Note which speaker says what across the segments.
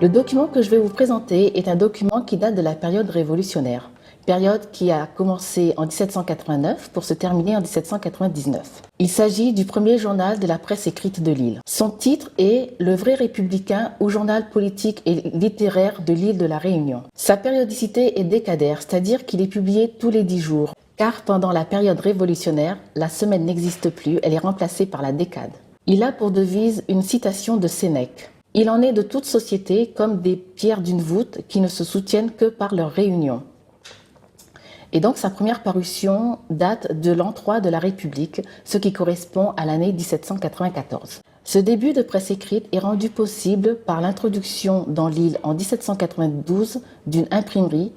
Speaker 1: Le document que je vais vous présenter est un document qui date de la période révolutionnaire, période qui a commencé en 1789 pour se terminer en 1799. Il s'agit du premier journal de la presse écrite de l'île. Son titre est Le Vrai Républicain ou journal politique et littéraire de l'île de la Réunion. Sa périodicité est décadaire, c'est-à-dire qu'il est publié tous les 10 jours, car pendant la période révolutionnaire, la semaine n'existe plus, elle est remplacée par la décade. Il a pour devise une citation de Sénèque. Il en est de toute société comme des pierres d'une voûte qui ne se soutiennent que par leur réunion. Et donc sa première parution date de l'an 3 de la République, ce qui correspond à l'année 1794. Ce début de presse écrite est rendu possible par l'introduction dans l'île en 1792 d'une imprimerie,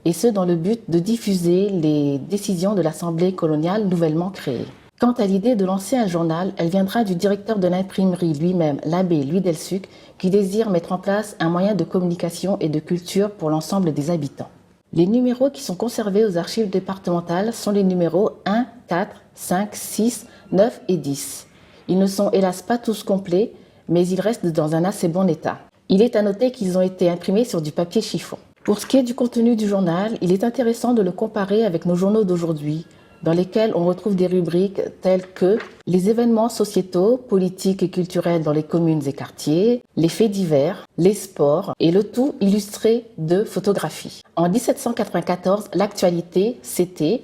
Speaker 1: et ce dans le but de diffuser les décisions de l'Assemblée coloniale nouvellement créée. Quant à l'idée de lancer un journal, elle viendra du directeur de l'imprimerie lui-même, l'abbé Louis Delsuc, qui désire mettre en place un moyen de communication et de culture pour l'ensemble des habitants. Les numéros qui sont conservés aux archives départementales sont les numéros 1, 4, 5, 6, 9 et 10. Ils ne sont hélas pas tous complets, mais ils restent dans un assez bon état. Il est à noter qu'ils ont été imprimés sur du papier chiffon. Pour ce qui est du contenu du journal, il est intéressant de le comparer avec nos journaux d'aujourd'hui, dans lesquels on retrouve des rubriques telles que les événements sociétaux, politiques et culturels dans les communes et quartiers, les faits divers, les sports et le tout illustré de photographies. En 1794, l'actualité, c'était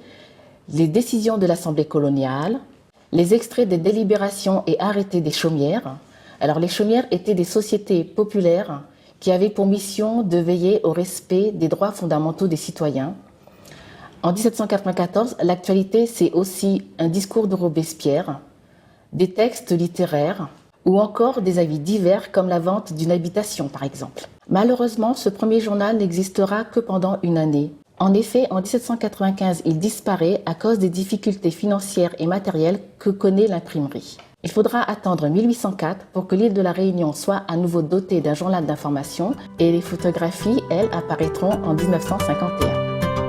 Speaker 1: les décisions de l'Assemblée coloniale, les extraits des délibérations et arrêtés des chaumières. Alors les chaumières étaient des sociétés populaires qui avaient pour mission de veiller au respect des droits fondamentaux des citoyens. En 1794, l'actualité, c'est aussi un discours de Robespierre, des textes littéraires ou encore des avis divers comme la vente d'une habitation par exemple. Malheureusement, ce premier journal n'existera que pendant une année. En effet, en 1795, il disparaît à cause des difficultés financières et matérielles que connaît l'imprimerie. Il faudra attendre 1804 pour que l'île de la Réunion soit à nouveau dotée d'un journal d'information et les photographies, elles, apparaîtront en 1951.